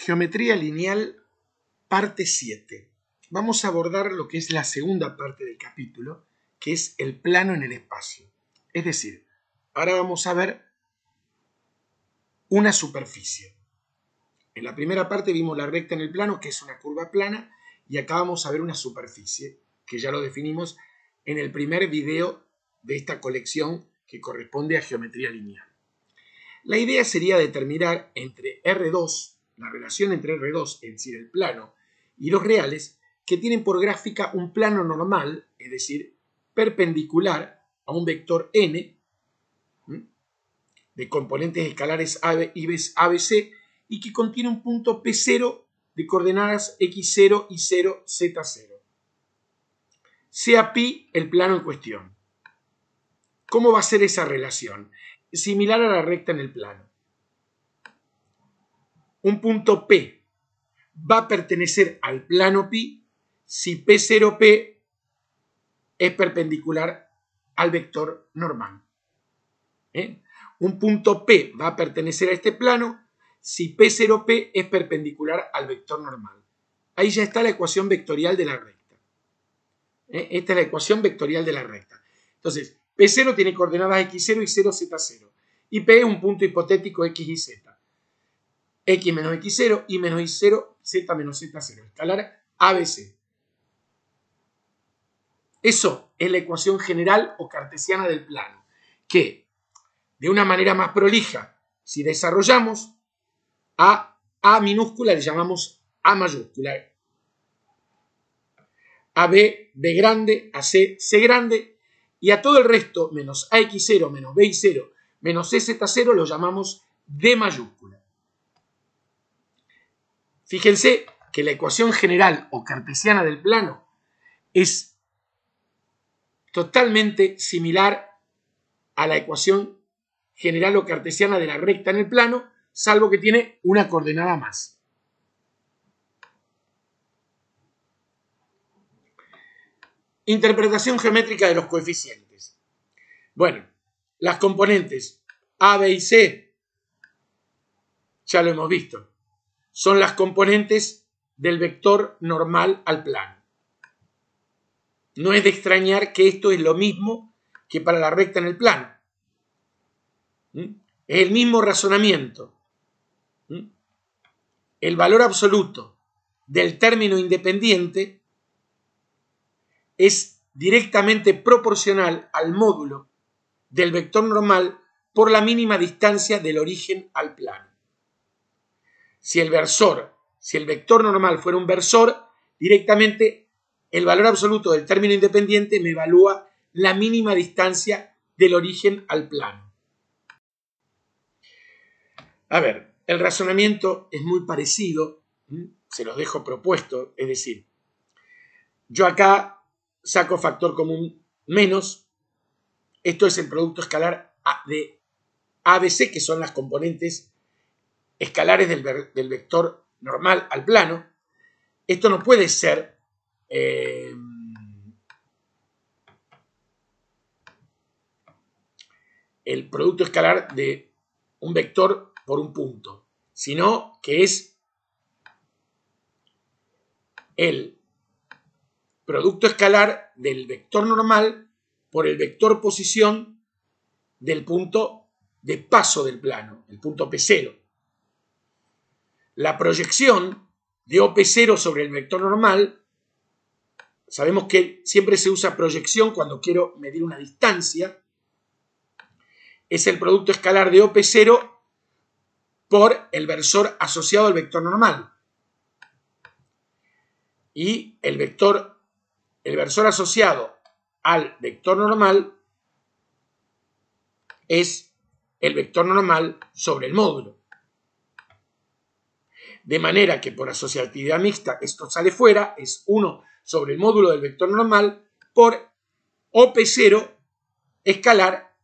Geometría lineal, parte 7. Vamos a abordar lo que es la segunda parte del capítulo, que es el plano en el espacio. Es decir, ahora vamos a ver una superficie. En la primera parte vimos la recta en el plano, que es una curva plana, y acá vamos a ver una superficie, que ya lo definimos en el primer video de esta colección que corresponde a geometría lineal. La idea sería determinar entre R2, la relación entre R2, es decir, el plano, y los reales, que tienen por gráfica un plano normal, es decir, perpendicular a un vector n, de componentes escalares ABC, y que contiene un punto P0 de coordenadas x0 y 0, z0. Sea pi el plano en cuestión. ¿Cómo va a ser esa relación? Similar a la recta en el plano. Un punto P va a pertenecer al plano pi si P0P es perpendicular al vector normal. Un punto P va a pertenecer a este plano si P0P es perpendicular al vector normal. Ahí ya está la ecuación vectorial de la recta. Esta es la ecuación vectorial de la recta. Entonces, P0 tiene coordenadas x0 y 0, z0. Y P es un punto hipotético x y z. X menos x0, y menos y0, z menos z0. Escalar ABC. Eso es la ecuación general o cartesiana del plano, que de una manera más prolija, si desarrollamos, a minúscula le llamamos A mayúscula, a B, B grande, a C, C grande, y a todo el resto, menos AX0, menos BY0, menos CZ0, lo llamamos D mayúscula. Fíjense que la ecuación general o cartesiana del plano es totalmente similar a la ecuación general o cartesiana de la recta en el plano, salvo que tiene una coordenada más. Interpretación geométrica de los coeficientes. Bueno, las componentes A, B y C, ya lo hemos visto, son las componentes del vector normal al plano. No es de extrañar que esto es lo mismo que para la recta en el plano. Es el mismo razonamiento. El valor absoluto del término independiente es directamente proporcional al módulo del vector normal por la mínima distancia del origen al plano. Si el vector normal fuera un versor, directamente el valor absoluto del término independiente me evalúa la mínima distancia del origen al plano. A ver, el razonamiento es muy parecido, se los dejo propuesto, es decir, yo acá saco factor común menos, esto es el producto escalar de ABC, que son las componentes escalares del vector normal al plano. Esto no puede ser el producto escalar de un vector por un punto, sino que es el producto escalar del vector normal por el vector posición del punto de paso del plano, el punto P0. La proyección de OP0 sobre el vector normal, sabemos que siempre se usa proyección cuando quiero medir una distancia, es el producto escalar de OP0 por el versor asociado al vector normal. Y el versor asociado al vector normal es el vector normal sobre el módulo. De manera que por asociatividad mixta esto sale fuera, es 1 sobre el módulo del vector normal por OP0 escalar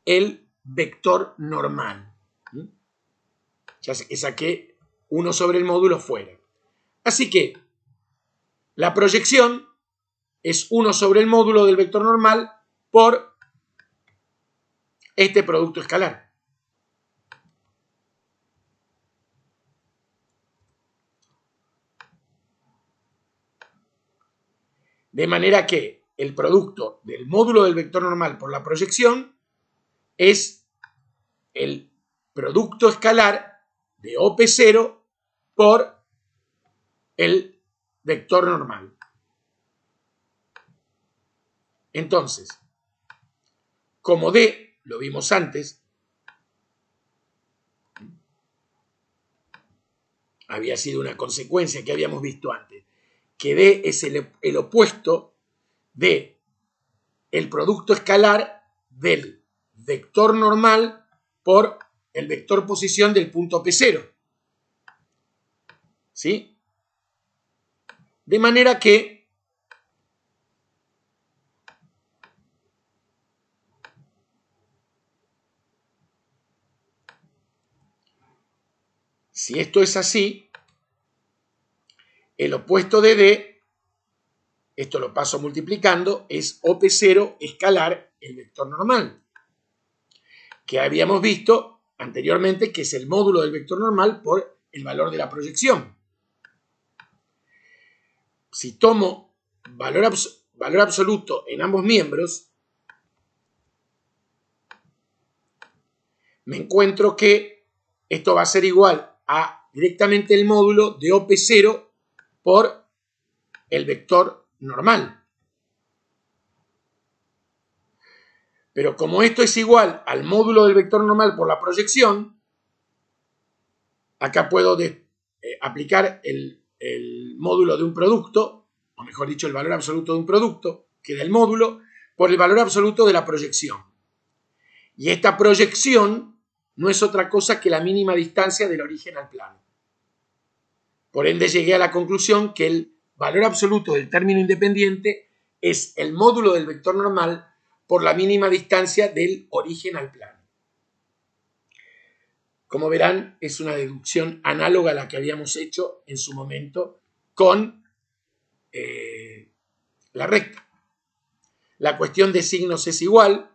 el vector normal. Ya saqué 1 sobre el módulo fuera. Así que la proyección es 1 sobre el módulo del vector normal por este producto escalar. De manera que el producto del módulo del vector normal por la proyección es el producto escalar de OP0 por el vector normal. Entonces, como D, lo vimos antes, había sido una consecuencia que habíamos visto antes, que D es el opuesto de el producto escalar del vector normal por el vector posición del punto P0. ¿Sí? De manera que si esto es así, el opuesto de D, esto lo paso multiplicando, es OP0 escalar el vector normal, que habíamos visto anteriormente que es el módulo del vector normal por el valor de la proyección. Si tomo valor absoluto en ambos miembros, me encuentro que esto va a ser igual a directamente el módulo de OP0 por el vector normal. Pero como esto es igual al módulo del vector normal por la proyección, acá puedo aplicar el módulo de un producto, o mejor dicho, el valor absoluto de un producto, que da el módulo, por el valor absoluto de la proyección. Y esta proyección no es otra cosa que la mínima distancia del origen al plano. Por ende, llegué a la conclusión que el valor absoluto del término independiente es el módulo del vector normal por la mínima distancia del origen al plano. Como verán, es una deducción análoga a la que habíamos hecho en su momento con la recta. La cuestión de signos es igual,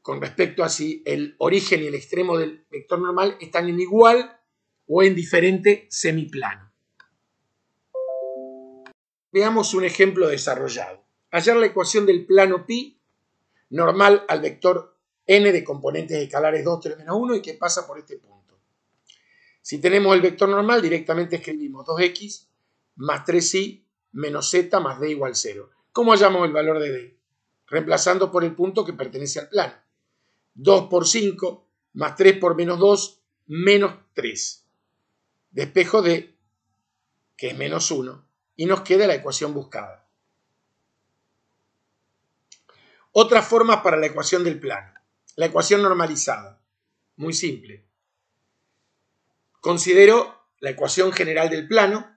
con respecto a si el origen y el extremo del vector normal están en igual o en diferente semiplano. Veamos un ejemplo desarrollado. Hallar la ecuación del plano pi normal al vector n de componentes escalares 2, 3, menos 1 y que pasa por este punto. Si tenemos el vector normal, directamente escribimos 2x más 3y menos z más d igual 0. ¿Cómo hallamos el valor de d? Reemplazando por el punto que pertenece al plano. 2 por 5 más 3 por menos 2 menos 3. Despejo d, que es menos 1, y nos queda la ecuación buscada. Otras formas para la ecuación del plano. La ecuación normalizada. Muy simple. Considero la ecuación general del plano.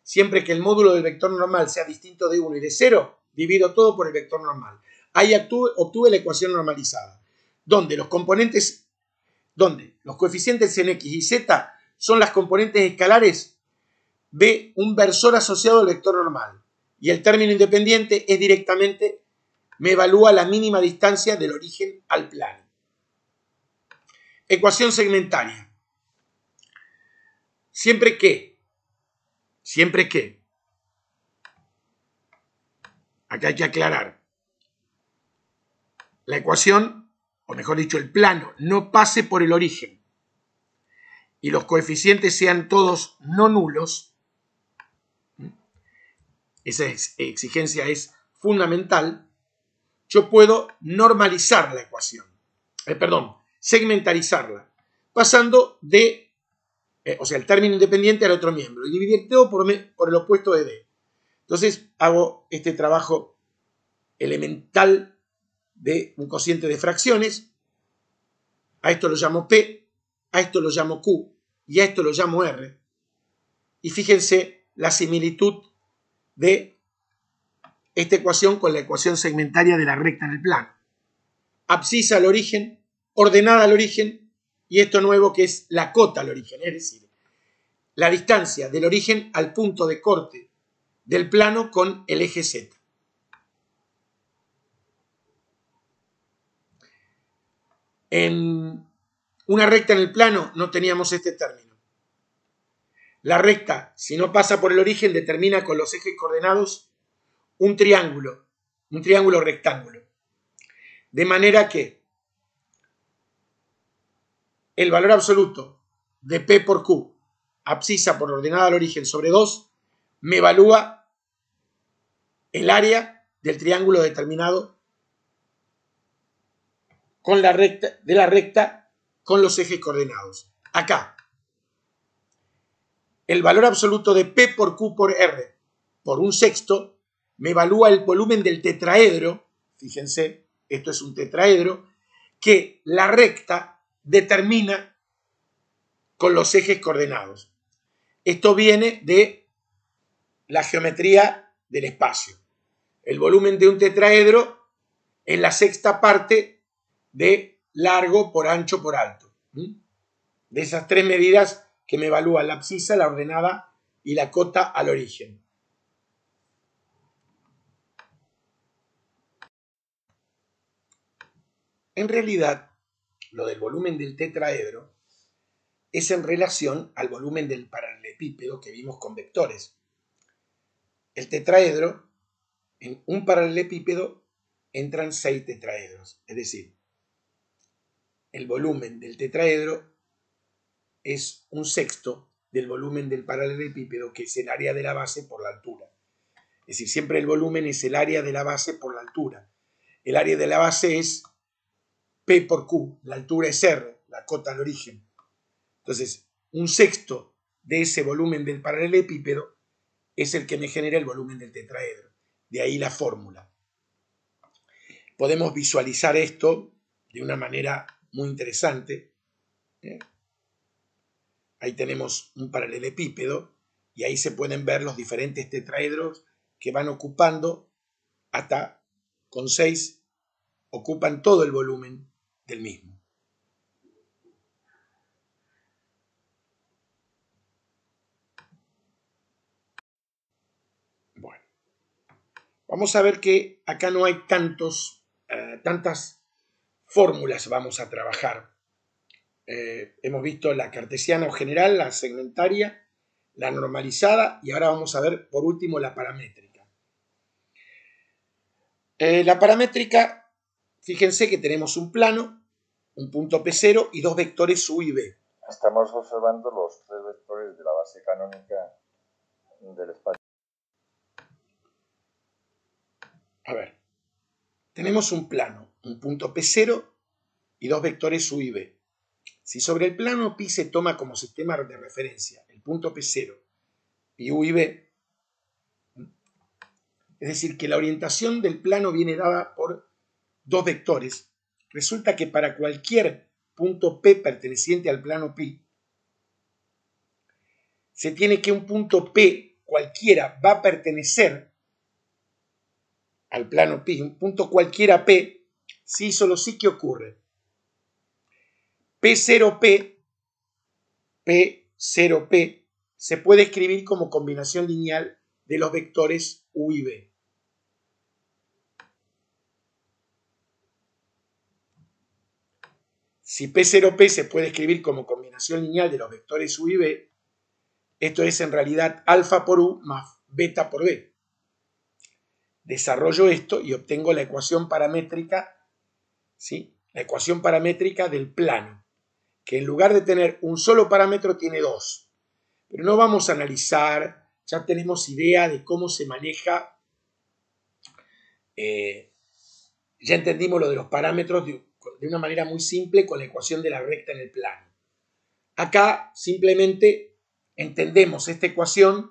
Siempre que el módulo del vector normal sea distinto de 1 y de 0, divido todo por el vector normal. Ahí obtuve la ecuación normalizada, donde los coeficientes en x y z son las componentes escalares de un versor asociado al vector normal. Y el término independiente es directamente, me evalúa la mínima distancia del origen al plano. Ecuación segmentaria. Siempre que, acá hay que aclarar, la ecuación, o mejor dicho, el plano, no pase por el origen y los coeficientes sean todos no nulos, esa exigencia es fundamental, yo puedo normalizar la ecuación, segmentarizarla, pasando de, el término independiente al otro miembro y dividir todo por el opuesto de d. Entonces hago este trabajo elemental de un cociente de fracciones, a esto lo llamo P, a esto lo llamo Q y a esto lo llamo R. Y fíjense la similitud de esta ecuación con la ecuación segmentaria de la recta en el plano. Abscisa al origen, ordenada al origen y esto nuevo que es la cota al origen, es decir, la distancia del origen al punto de corte del plano con el eje Z. En una recta en el plano no teníamos este término. La recta, si no pasa por el origen, determina con los ejes coordenados un triángulo rectángulo. De manera que el valor absoluto de P por Q, abscisa por ordenada al origen sobre 2, me evalúa el área del triángulo determinado con la recta con los ejes coordenados. Acá, el valor absoluto de P por Q por R por un sexto me evalúa el volumen del tetraedro, fíjense, esto es un tetraedro, que la recta determina con los ejes coordenados. Esto viene de la geometría del espacio. El volumen de un tetraedro es la sexta parte de largo por ancho por alto. De esas tres medidas que me evalúan la abscisa, la ordenada y la cota al origen. En realidad, lo del volumen del tetraedro es en relación al volumen del paralelepípedo que vimos con vectores. El tetraedro, en un paralelepípedo entran 6 tetraedros, es decir, el volumen del tetraedro es un sexto del volumen del paralelepípedo, que es el área de la base por la altura. Es decir, siempre el volumen es el área de la base por la altura. El área de la base es P por Q, la altura es R, la cota al origen. Entonces, un sexto de ese volumen del paralelepípedo es el que me genera el volumen del tetraedro. De ahí la fórmula. Podemos visualizar esto de una manera muy interesante. Ahí tenemos un paralelepípedo y ahí se pueden ver los diferentes tetraedros que van ocupando, hasta con 6 ocupan todo el volumen del mismo. Bueno, vamos a ver que acá no hay tantas fórmulas vamos a trabajar. Hemos visto la cartesiana o general, la segmentaria, la normalizada y ahora vamos a ver por último la paramétrica. La paramétrica, fíjense que tenemos un plano, un punto P0 y dos vectores U y B. Estamos observando los tres vectores de la base canónica del espacio. A ver, tenemos un plano, un punto P0 y dos vectores U y B. Si sobre el plano pi se toma como sistema de referencia el punto P0 y U y B, es decir, que la orientación del plano viene dada por dos vectores, resulta que para cualquier punto P perteneciente al plano pi, se tiene que un punto P cualquiera va a pertenecer al plano pi, un punto cualquiera P, sí, solo sí que ocurre. P0P se puede escribir como combinación lineal de los vectores U y B. Si P0P se puede escribir como combinación lineal de los vectores U y B, esto es en realidad alfa por U más beta por B. Desarrollo esto y obtengo la ecuación paramétrica, ¿sí? La ecuación paramétrica del plano, que en lugar de tener un solo parámetro tiene dos. Pero no vamos a analizar, ya tenemos idea de cómo se maneja, ya entendimos lo de los parámetros de una manera muy simple con la ecuación de la recta en el plano. Acá simplemente entendemos esta ecuación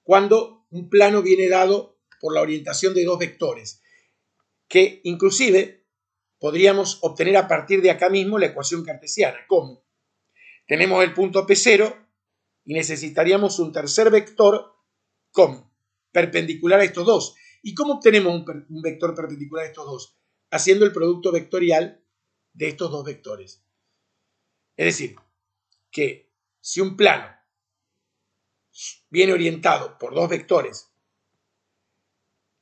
cuando un plano viene dado por la orientación de dos vectores, que inclusive podríamos obtener a partir de acá mismo la ecuación cartesiana. ¿Cómo? Tenemos el punto P0 y necesitaríamos un tercer vector, ¿cómo? Perpendicular a estos dos. ¿Y cómo obtenemos un vector perpendicular a estos dos? Haciendo el producto vectorial de estos dos vectores. Es decir, que si un plano viene orientado por dos vectores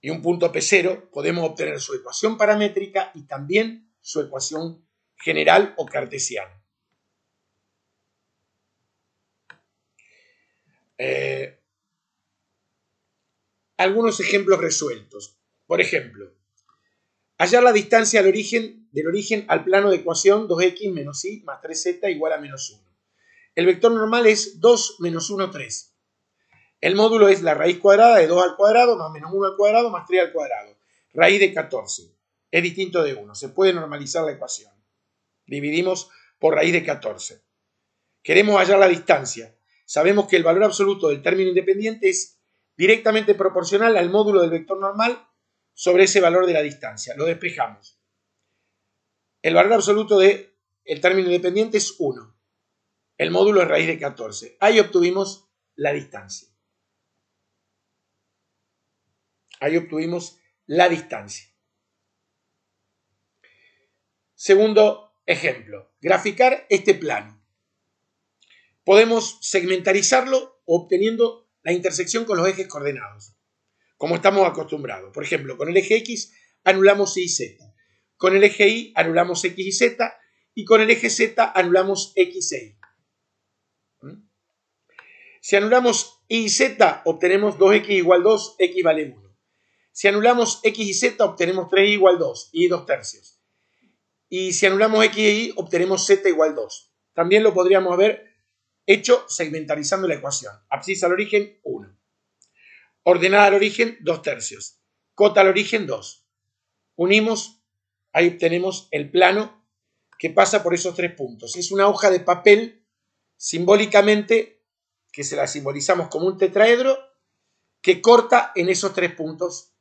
y un punto P0, podemos obtener su ecuación paramétrica y también su ecuación general o cartesiana. algunos ejemplos resueltos. Por ejemplo, hallar la distancia del origen al plano de ecuación 2x menos y más 3z igual a menos 1. El vector normal es 2 menos 1, 3. El módulo es la raíz cuadrada de 2 al cuadrado más menos 1 al cuadrado más 3 al cuadrado. Raíz de 14. Es distinto de 1. Se puede normalizar la ecuación. Dividimos por raíz de 14. Queremos hallar la distancia. Sabemos que el valor absoluto del término independiente es directamente proporcional al módulo del vector normal sobre ese valor de la distancia. Lo despejamos. El valor absoluto del término independiente es 1. El módulo es raíz de 14. Ahí obtuvimos la distancia. Ahí obtuvimos la distancia. Segundo ejemplo, graficar este plano. Podemos segmentarizarlo obteniendo la intersección con los ejes coordenados, como estamos acostumbrados. Por ejemplo, con el eje X anulamos Y y Z. Con el eje Y anulamos X y Z. Y con el eje Z anulamos X e Y. Si anulamos Y y Z, obtenemos 2X igual 2, X vale 1. Si anulamos X y Z, obtenemos 3Y igual 2, Y 2 tercios. Y si anulamos X y Y, obtenemos Z igual 2. También lo podríamos haber hecho segmentarizando la ecuación. Abscisa al origen, 1. Ordenada al origen, 2 tercios. Cota al origen, 2. Unimos, ahí obtenemos el plano que pasa por esos 3 puntos. Es una hoja de papel, simbólicamente, que se la simbolizamos como un tetraedro, que corta en esos 3 puntos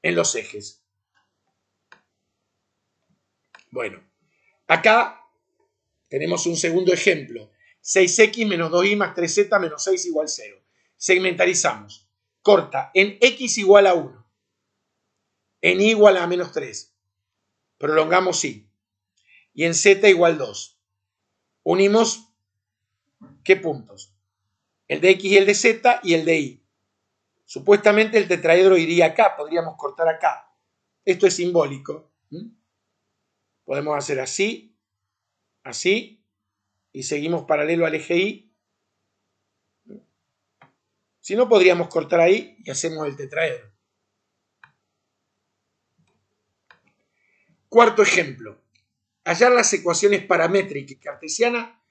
en los ejes. Bueno, acá tenemos un segundo ejemplo. 6x menos 2y más 3z menos 6 igual 0. Segmentarizamos. Corta en x igual a 1. En y igual a menos 3. Prolongamos y. Y en z igual 2. Unimos, ¿qué puntos? El de x y el de z y el de y. Supuestamente el tetraedro iría acá. Podríamos cortar acá. Esto es simbólico. Podemos hacer así, así, y seguimos paralelo al eje Y. Si no, podríamos cortar ahí y hacemos el tetraedro. Cuarto ejemplo. Hallar las ecuaciones paramétrica y cartesiana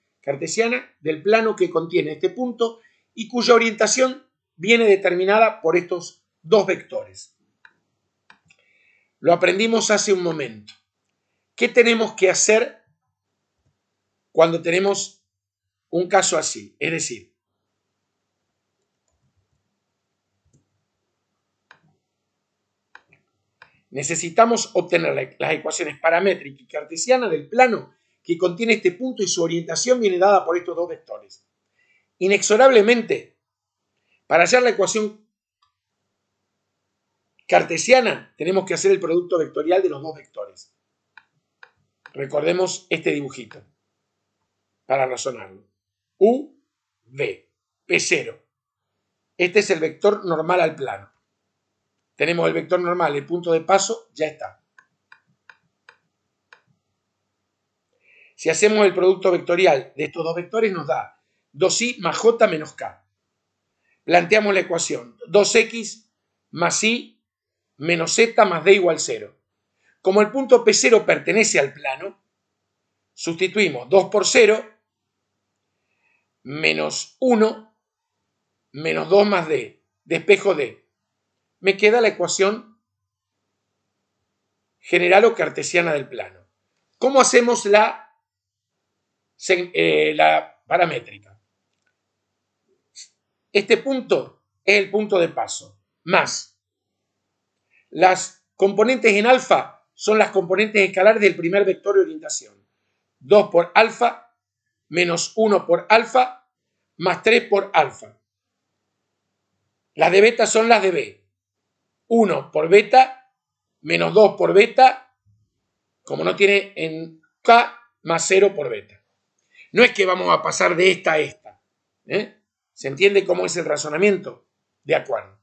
del plano que contiene este punto y cuya orientación viene determinada por estos dos vectores. Lo aprendimos hace un momento. ¿Qué tenemos que hacer cuando tenemos un caso así? Es decir, necesitamos obtener las ecuaciones paramétrica y cartesiana del plano que contiene este punto y su orientación viene dada por estos dos vectores. Inexorablemente, para hallar la ecuación cartesiana, tenemos que hacer el producto vectorial de los dos vectores. Recordemos este dibujito para razonarlo. U, V, P0. Este es el vector normal al plano. Tenemos el vector normal, el punto de paso, ya está. Si hacemos el producto vectorial de estos dos vectores, nos da 2i más j menos k. Planteamos la ecuación 2x más y menos z más d igual 0. Como el punto P0 pertenece al plano, sustituimos 2 por 0, menos 1, menos 2 más d, despejo d. Me queda la ecuación general o cartesiana del plano. ¿Cómo hacemos la paramétrica? Este punto es el punto de paso, más las componentes en alfa son las componentes escalares del primer vector de orientación. 2 por alfa, menos 1 por alfa, más 3 por alfa. Las de beta son las de B. 1 por beta, menos 2 por beta, como no tiene en K, más 0 por beta. No es que vamos a pasar de esta a esta. ¿Se entiende cómo es el razonamiento? De acuerdo.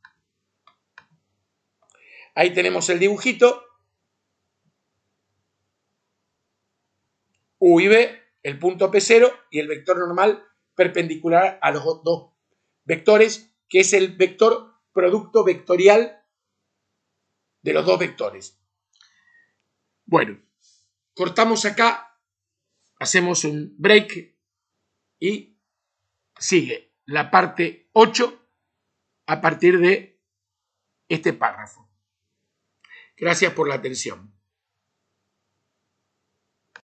Ahí tenemos el dibujito. U y B, el punto P0 y el vector normal perpendicular a los dos vectores, que es el vector producto vectorial de los dos vectores. Bueno, cortamos acá, hacemos un break y sigue la parte 8 a partir de este párrafo. Gracias por la atención.